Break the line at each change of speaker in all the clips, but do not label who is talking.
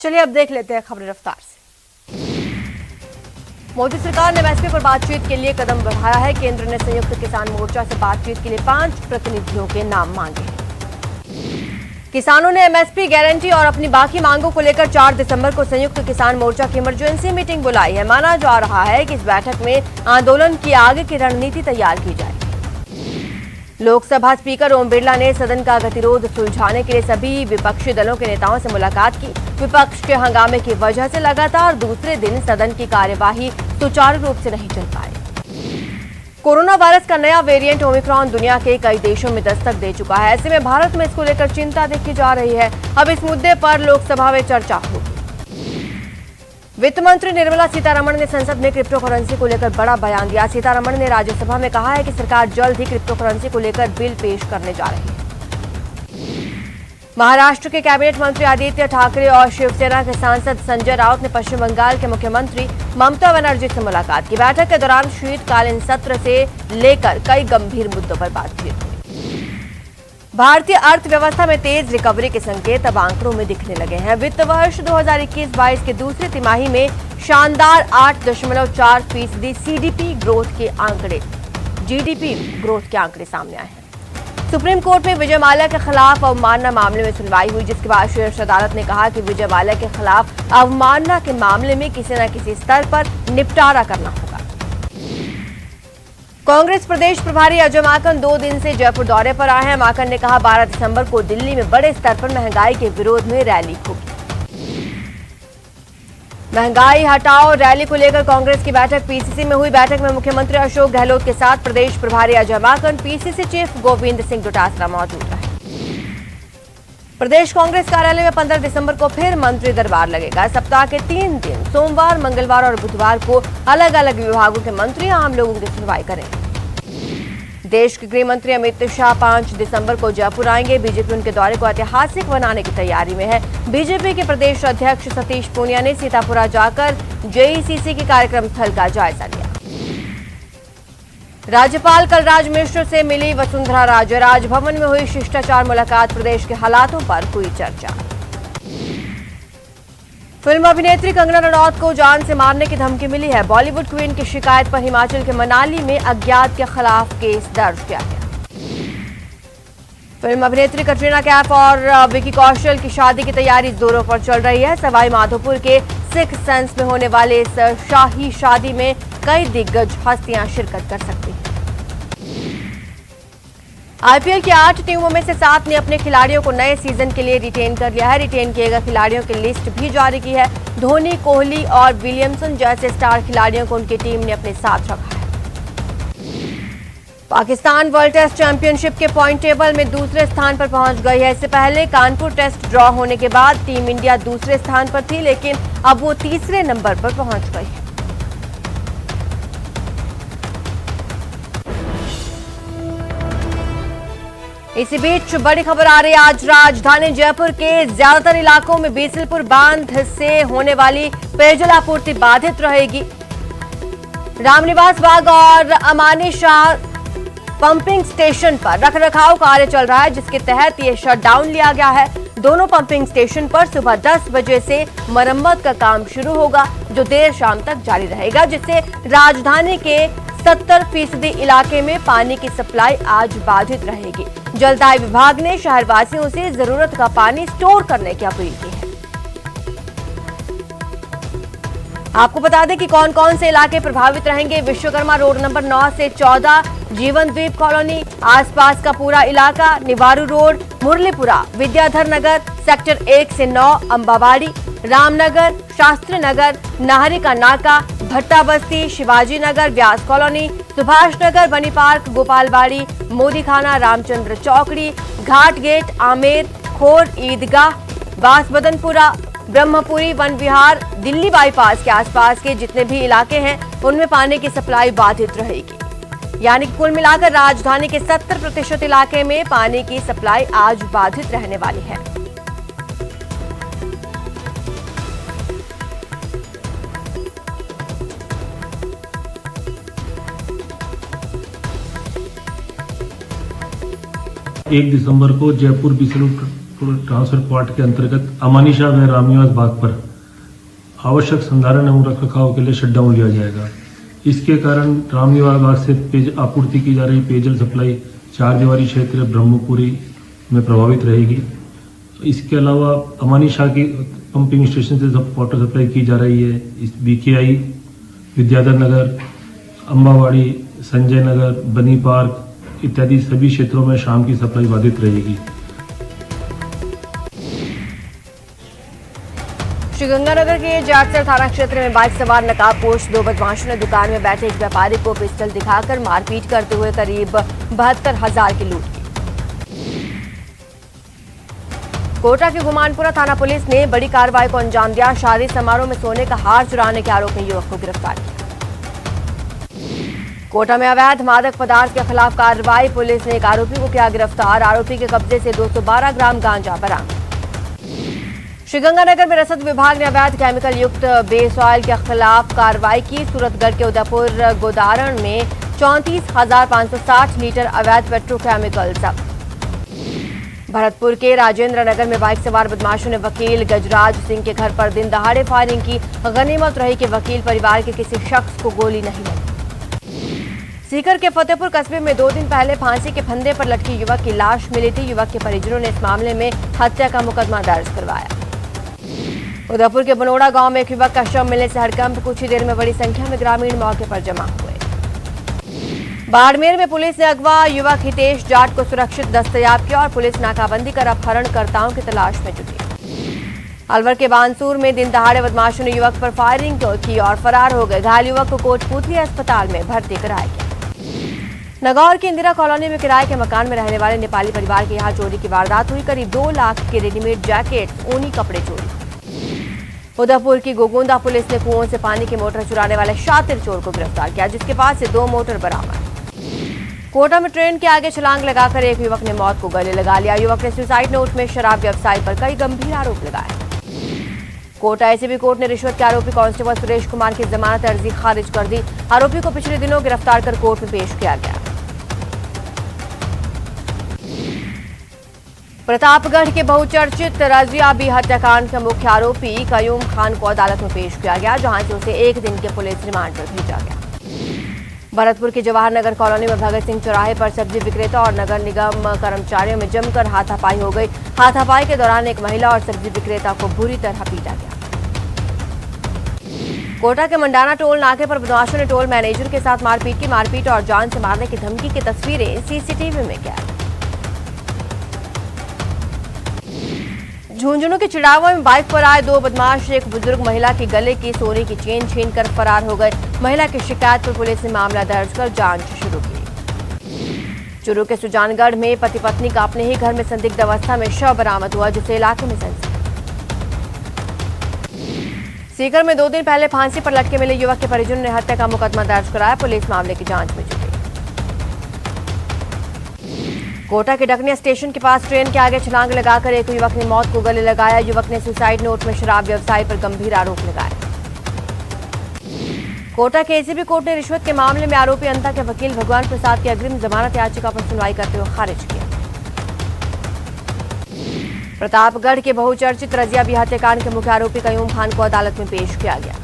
चलिए अब देख लेते हैं खबरें रफ्तार से। मोदी सरकार ने एमएसपी पर बातचीत के लिए कदम बढ़ाया है। केंद्र ने संयुक्त किसान मोर्चा से बातचीत के लिए 5 प्रतिनिधियों के नाम मांगे हैं। किसानों ने एमएसपी गारंटी और अपनी बाकी मांगों को लेकर 4 दिसंबर को संयुक्त किसान मोर्चा की इमरजेंसी मीटिंग बुलाई है। माना जा रहा है कि इस बैठक में आंदोलन की आगे की रणनीति तैयार की जाएगी। लोकसभा स्पीकर ओम बिरला ने सदन का गतिरोध सुलझाने के लिए सभी विपक्षी दलों के नेताओं से मुलाकात की। विपक्ष के हंगामे की वजह से लगातार दूसरे दिन सदन की कार्यवाही सुचारू रूप से नहीं चल पाई। कोरोना वायरस का नया वेरिएंट ओमिक्रॉन दुनिया के कई देशों में दस्तक दे चुका है। ऐसे में भारत में इसको लेकर चिंता देखी जा रही है। अब इस मुद्दे पर लोकसभा में चर्चा होगी। वित्त मंत्री निर्मला सीतारमण ने संसद में क्रिप्टो करेंसी को लेकर बड़ा बयान दिया। सीतारमण ने राज्यसभा में कहा है कि सरकार जल्द ही क्रिप्टो करेंसी को लेकर बिल पेश करने जा रही है। महाराष्ट्र के कैबिनेट मंत्री आदित्य ठाकरे और शिवसेना के सांसद संजय राउत ने पश्चिम बंगाल के मुख्यमंत्री ममता बनर्जी से मुलाकात की। बैठक के दौरान शीतकालीन सत्र से लेकर कई गंभीर मुद्दों पर बातचीत हुई। भारतीय अर्थव्यवस्था में तेज रिकवरी के संकेत अब आंकड़ों में दिखने लगे हैं। वित्त वर्ष 2021-22 के दूसरी तिमाही में शानदार 8.4% सीडीपी ग्रोथ के आंकड़े जीडीपी ग्रोथ के आंकड़े सामने आए हैं। सुप्रीम कोर्ट में विजय माल्या के खिलाफ अवमानना मामले में सुनवाई हुई, जिसके बाद शीर्ष अदालत ने कहा कि विजय माल्या के खिलाफ अवमानना के मामले में किसी न किसी स्तर पर निपटारा करना होगा। कांग्रेस प्रदेश प्रभारी अजय माकन 2 दिन से जयपुर दौरे पर आए हैं। माकन ने कहा 12 दिसंबर को दिल्ली में बड़े स्तर पर महंगाई के विरोध में रैली होगी। महंगाई हटाओ रैली को लेकर कांग्रेस की बैठक पीसीसी में हुई। बैठक में मुख्यमंत्री अशोक गहलोत के साथ प्रदेश प्रभारी अजय माकन, पीसीसी चीफ गोविंद सिंह डोटासरा मौजूद रहे। प्रदेश कांग्रेस कार्यालय में 15 दिसंबर को फिर मंत्री दरबार लगेगा। सप्ताह के 3 दिन सोमवार, मंगलवार और बुधवार को अलग अलग विभागों के मंत्री आम लोगों की सुनवाई करेंगे। देश के गृह मंत्री अमित शाह 5 दिसंबर को जयपुर आएंगे। बीजेपी उनके दौरे को ऐतिहासिक बनाने की तैयारी में है। बीजेपी के प्रदेश अध्यक्ष सतीश पूनिया ने सीतापुरा जाकर जेईसीसी के कार्यक्रम स्थल का जायजा लिया। राज्यपाल कलराज मिश्र से मिली वसुंधरा राजे। राजभवन में हुई शिष्टाचार मुलाकात। प्रदेश के हालातों पर हुई चर्चा। फिल्म अभिनेत्री कंगना रनौत को जान से मारने की धमकी मिली है। बॉलीवुड क्वीन की शिकायत पर हिमाचल के मनाली में अज्ञात के खिलाफ केस दर्ज किया गया। फिल्म अभिनेत्री कटरीना कैफ और विकी कौशल की शादी की तैयारी जोरों पर चल रही है। सवाई माधोपुर के सिक्स सेंस में होने वाले इस शाही शादी में कई दिग्गज हस्तियां शिरकत कर सकती हैं। आईपीएल की 8 टीमों में से 7 ने अपने खिलाड़ियों को नए सीजन के लिए रिटेन कर लिया है। रिटेन किए गए खिलाड़ियों की लिस्ट भी जारी की है। धोनी, कोहली और विलियमसन जैसे स्टार खिलाड़ियों को उनकी टीम ने अपने साथ रखा है। पाकिस्तान वर्ल्ड टेस्ट चैंपियनशिप के पॉइंट टेबल में दूसरे स्थान पर पहुंच गई है। इससे पहले कानपुर टेस्ट ड्रॉ होने के बाद टीम इंडिया दूसरे स्थान पर थी, लेकिन अब वो तीसरे नंबर पर पहुंच गई है। इसी बीच बड़ी खबर आ रही है। आज राजधानी जयपुर के ज्यादातर इलाकों में बीसलपुर बांध से होने वाली पेयजल आपूर्ति बाधित रहेगी। रामनिवास बाग और अमानी शाह पंपिंग स्टेशन पर रखरखाव कार्य चल रहा है, जिसके तहत ये शटडाउन लिया गया है। दोनों पंपिंग स्टेशन पर सुबह 10 बजे से मरम्मत का काम शुरू होगा, जो देर शाम तक जारी रहेगा, जिससे राजधानी के 70% इलाके में पानी की सप्लाई आज बाधित रहेगी। जलदाय विभाग ने शहरवासियों से जरूरत का पानी स्टोर करने की अपील की है। आपको बता दें कि कौन कौन से इलाके प्रभावित रहेंगे। विश्वकर्मा रोड नंबर 9 से 14, जीवन द्वीप कॉलोनी, आसपास का पूरा इलाका, निवारू रोड, मुरलीपुरा, विद्याधर नगर, सेक्टर 1 से 9, अंबावाड़ी, रामनगर, शास्त्री नगर, नाहरी का नाका, भट्टा बस्ती, शिवाजी नगर, व्यास कॉलोनी, सुभाष नगर, बनी पार्क, गोपालबाड़ी, मोदी खाना, रामचंद्र चौकड़ी, घाट गेट, आमेर, खोर, ईदगाह, बासबदनपुरा, ब्रह्मपुरी, वन विहार, दिल्ली बाईपास के आसपास के जितने भी इलाके हैं उनमें पानी की सप्लाई बाधित रहेगी। यानी कुल मिलाकर राजधानी के 70% इलाके में पानी की सप्लाई आज बाधित रहने वाली है।
एक दिसंबर को जयपुर बीसलपुर ट्रांसफर क्वार्ट के अंतर्गत अमानिशा व रामनिवास बाग पर आवश्यक संधारण एवं रखरखाव के लिए शटडाउन लिया जाएगा। इसके कारण रामनिवास बाग से आपूर्ति की जा रही पेयजल सप्लाई 4 दीवारी क्षेत्र ब्रह्मपुरी में प्रभावित रहेगी। इसके अलावा अमानिशा की पंपिंग स्टेशन से वाटर सप्लाई की जा रही है। इस BKI, विद्याधर नगर, अम्बावाड़ी, संजय नगर, बनी पार्क इत्यादि सभी क्षेत्रों में शाम की सप्लाई बाधित रहेगी।
श्रीगंगानगर के जाटसर थाना क्षेत्र में बाइक सवार नकाबपोश 2 बदमाशों ने दुकान में बैठे एक व्यापारी को पिस्टल दिखाकर मारपीट करते हुए करीब 72,000 की लूट की। कोटा के गुमानपुरा थाना पुलिस ने बड़ी कार्रवाई को अंजाम दिया। शादी समारोह में सोने का हार चुराने के आरोप में युवक को गिरफ्तार किया। कोटा में अवैध मादक पदार्थ के खिलाफ कार्रवाई, पुलिस ने एक आरोपी को किया गिरफ्तार। आरोपी के कब्जे से 212 ग्राम गांजा बरामद। श्रीगंगानगर में रसद विभाग ने अवैध केमिकल युक्त बेस ऑयल के खिलाफ कार्रवाई की। सूरतगढ़ के उदयपुर गोदारण में 34,560 लीटर अवैध पेट्रोकेमिकल जब्त। भरतपुर के राजेंद्र नगर में बाइक सवार बदमाशों ने वकील गजराज सिंह के घर पर दिन दहाड़े फायरिंग की। गनीमत रही कि वकील परिवार के किसी शख्स को गोली नहीं लगी। सीकर के फतेहपुर कस्बे में 2 दिन पहले फांसी के फंदे पर लटकी युवक की लाश मिली थी। युवक के परिजनों ने इस मामले में हत्या का मुकदमा दर्ज करवाया। उदयपुर के बनोड़ा गांव में एक युवक का शव मिलने से हड़कंप, कुछ ही देर में बड़ी संख्या में ग्रामीण मौके पर जमा हुए। बाड़मेर में पुलिस ने अगवा युवक हितेश जाट को सुरक्षित दस्तयाब किया और पुलिस नाकाबंदी कर अपहरणकर्ताओं की तलाश में जुटी। अलवर के बानसूर में दिन दहाड़े बदमाशों ने युवक पर फायरिंग की और फरार हो गए। घायल युवक को कोटपुतली अस्पताल में भर्ती कराया गया। नगौर की इंदिरा कॉलोनी में किराए के मकान में रहने वाले नेपाली परिवार के यहाँ चोरी की वारदात हुई। करीब 2 लाख के रेडीमेड जैकेट, ऊनी कपड़े चोरी। उदयपुर की गोगोंदा पुलिस ने कुओं से पानी की मोटर चुराने वाले शातिर चोर को गिरफ्तार किया, जिसके पास से 2 मोटर बरामद। कोटा में ट्रेन के आगे छलांग लगाकर एक युवक ने मौत को गले लगा लिया। युवक ने सुसाइड नोट में शराब व्यवसाय पर कई गंभीर आरोप लगाए। कोटा एसीबी कोर्ट ने रिश्वत के आरोपी कांस्टेबल सुरेश कुमार की जमानत अर्जी खारिज कर दी। आरोपी को पिछले दिनों गिरफ्तार कर कोर्ट में पेश किया गया। प्रतापगढ़ के बहुचर्चित रजियाबी हत्याकांड का मुख्य आरोपी कयूम खान को अदालत में पेश किया गया, जहां से उसे 1 दिन के पुलिस रिमांड पर भेजा गया। भरतपुर के जवाहर नगर कॉलोनी में भगत सिंह चौराहे पर सब्जी विक्रेता और नगर निगम कर्मचारियों में जमकर हाथापाई हो गई। हाथापाई के दौरान एक महिला और सब्जी विक्रेता को बुरी तरह पीटा गया। कोटा के मंडाना टोल नाके पर बदमाशों ने टोल मैनेजर के साथ मारपीट की। मारपीट और जान से मारने की धमकी की तस्वीरें सीसीटीवी में कैद। झुंझुनू के चिड़ावा में बाइक पर आए 2 बदमाश एक बुजुर्ग महिला के गले की सोने की चेन छीनकर फरार हो गए। महिला की शिकायत पर पुलिस ने मामला दर्ज कर जांच शुरू की। चूरू के सुजानगढ़ में पति पत्नी का अपने ही घर में संदिग्ध अवस्था में शव बरामद हुआ, जिससे इलाके में सनसनी। सीकर में 2 दिन पहले फांसी पर लटके मिले युवक के परिजनों ने हत्या का मुकदमा दर्ज कराया। पुलिस मामले की जांच में जुटी। कोटा के डकनिया स्टेशन के पास ट्रेन के आगे छलांग लगाकर एक युवक ने मौत को गले लगाया। युवक ने सुसाइड नोट में शराब व्यवसाय पर गंभीर आरोप लगाए। कोटा के एसीबी कोर्ट ने रिश्वत के मामले में आरोपी अंता के वकील भगवान प्रसाद की अग्रिम जमानत याचिका पर सुनवाई करते हुए खारिज किया। प्रतापगढ़ के बहुचर्चित रजियाबी हत्याकांड के मुख्य आरोपी कयूम खान को अदालत में पेश किया गया।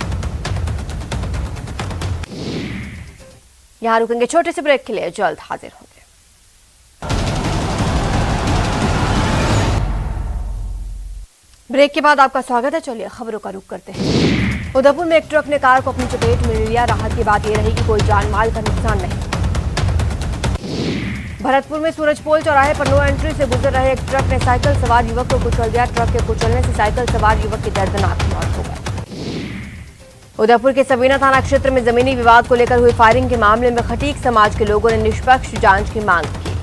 यहां रुकेंगे छोटे से ब्रेक के लिए, जल्द हाजिर होंगे। ब्रेक के बाद आपका स्वागत है। चलिए खबरों का रुख करते हैं। उदयपुर में एक ट्रक ने कार को अपनी चपेट में लिया। राहत की बात यह रही कि कोई जान माल का नुकसान नहीं। भरतपुर में सूरजपोल चौराहे पर नो एंट्री से गुजर रहे एक ट्रक ने साइकिल सवार युवक को कुचल दिया। ट्रक के कुचलने से साइकिल सवार युवक की दर्दनाक मौत हो गई। उदयपुर के सबीना थाना क्षेत्र में जमीनी विवाद को लेकर हुई फायरिंग के मामले में खटीक समाज के लोगों ने निष्पक्ष जांच की मांग की।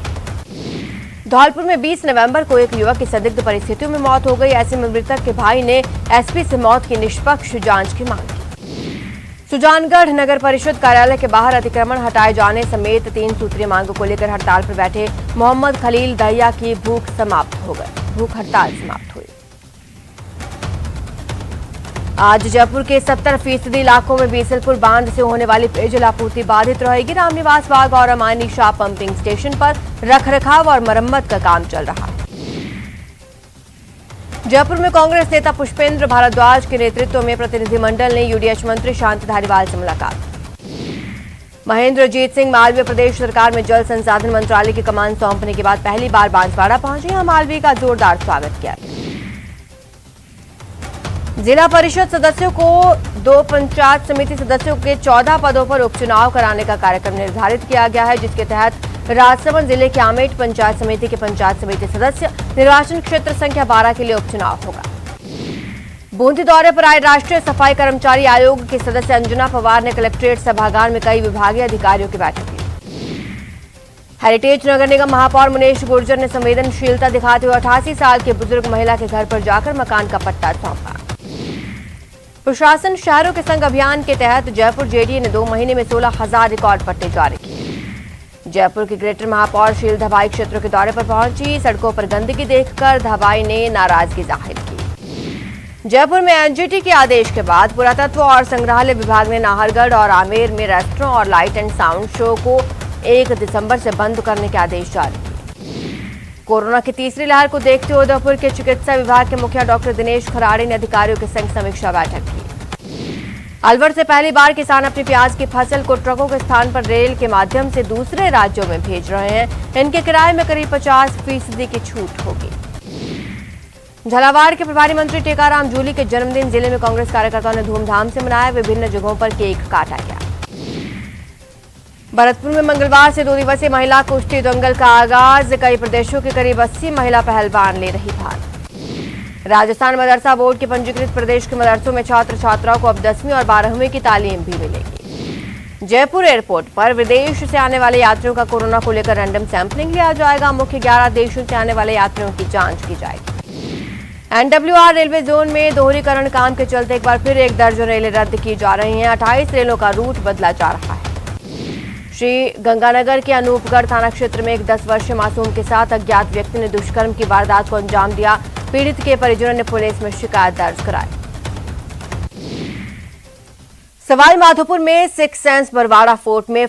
धौलपुर में 20 नवंबर को एक युवक की संदिग्ध परिस्थितियों में मौत हो गई। ऐसे में मृतक के भाई ने एसपी से मौत की निष्पक्ष जांच की मांग की। सुजानगढ़ नगर परिषद कार्यालय के बाहर अतिक्रमण हटाए जाने समेत 3 सूत्रीय मांगों को लेकर हड़ताल पर बैठे मोहम्मद खलील दहिया की भूख हड़ताल समाप्त हुई। आज जयपुर के 70% इलाकों में बीसलपुर बांध से होने वाली पेयजल आपूर्ति बाधित रहेगी। रामनिवास बाग और अमानिशा पंपिंग स्टेशन पर रखरखाव और मरम्मत का काम चल रहा है। जयपुर में कांग्रेस नेता पुष्पेंद्र भारद्वाज के नेतृत्व में प्रतिनिधिमंडल ने यूडीएच मंत्री शांति धारीवाल से मुलाकात। महेंद्रजीत सिंह मालवीय प्रदेश सरकार में जल संसाधन मंत्रालय की कमान सौंपने के बाद पहली बार बांसवाड़ा पहुंचे। यहां मालवीय का जोरदार स्वागत किया गया। जिला परिषद सदस्यों को 2 पंचायत समिति सदस्यों के 14 पदों पर उपचुनाव कराने का कार्यक्रम निर्धारित किया गया है, जिसके तहत राजसमंद जिले के आमेट पंचायत समिति के पंचायत समिति सदस्य निर्वाचन क्षेत्र संख्या 12 के लिए उपचुनाव होगा। बूंदी दौरे पर आए राष्ट्रीय सफाई कर्मचारी आयोग की सदस्य अंजना पवार ने कलेक्ट्रेट सभागार में कई विभागीय अधिकारियों की बैठक की। हेरिटेज नगर निगम महापौर मुनेश गुर्जर ने संवेदनशीलता दिखाते हुए 88 साल की बुजुर्ग महिला के घर पर जाकर मकान का पट्टा सौंपा। प्रशासन शहरों के संग अभियान के तहत जयपुर जेडीए ने 2 महीने में 16,000 रिकॉर्ड पट्टे जारी किए। जयपुर की ग्रेटर महापौर शील धबाई क्षेत्रों के दौरे पर पहुंची। सड़कों पर गंदगी देखकर धबाई ने नाराजगी जाहिर की। जयपुर में एनजीटी के आदेश के बाद पुरातत्व और संग्रहालय विभाग ने नाहरगढ़ और आमेर में रेस्टोरेंट और लाइट एंड साउंड शो को 1 दिसंबर से बंद करने के आदेश जारी किए। कोरोना की तीसरी लहर को देखते हुए उदयपुर के चिकित्सा विभाग के मुखिया डॉक्टर दिनेश खराड़े ने अधिकारियों के संग समीक्षा बैठक की। अलवर से पहली बार किसान अपनी प्याज की फसल को ट्रकों के स्थान पर रेल के माध्यम से दूसरे राज्यों में भेज रहे हैं। इनके किराए में करीब 50% की छूट होगी। झालावाड़ के प्रभारी मंत्री टेकाराम जूली के जन्मदिन जिले में कांग्रेस कार्यकर्ताओं ने धूमधाम से मनाया। विभिन्न जगहों पर केक काटा गया। भरतपुर में मंगलवार से 2 दिवसीय महिला कुश्ती दंगल का आगाज। कई प्रदेशों के करीब 80 महिला पहलवान ले रही भाग। राजस्थान मदरसा बोर्ड के पंजीकृत प्रदेश के मदरसों में छात्र छात्राओं को अब 10वीं और 12वीं की तालीम भी मिलेगी। जयपुर एयरपोर्ट पर विदेश से आने वाले यात्रियों का कोरोना को लेकर रैंडम सैंपलिंग लिया जाएगा। मुख्य 11 देशों से आने वाले यात्रियों की जांच की जाएगी। एनडब्ल्यूआर रेलवे जोन में दोहरीकरण काम के चलते एक बार फिर 1 दर्जन रेलें रद्द की जा रही हैं। 28 रेलों का रूट बदला जा रहा है। श्री गंगानगर के अनूपगढ़ थाना क्षेत्र में एक 10 वर्षीय मासूम के साथ अज्ञात व्यक्ति ने दुष्कर्म की वारदात को अंजाम दिया। पीड़ित के परिजनों ने पुलिस में शिकायत दर्ज कराई। सवाई माधोपुर में 6 सेंस बरवाड़ा फोर्ट में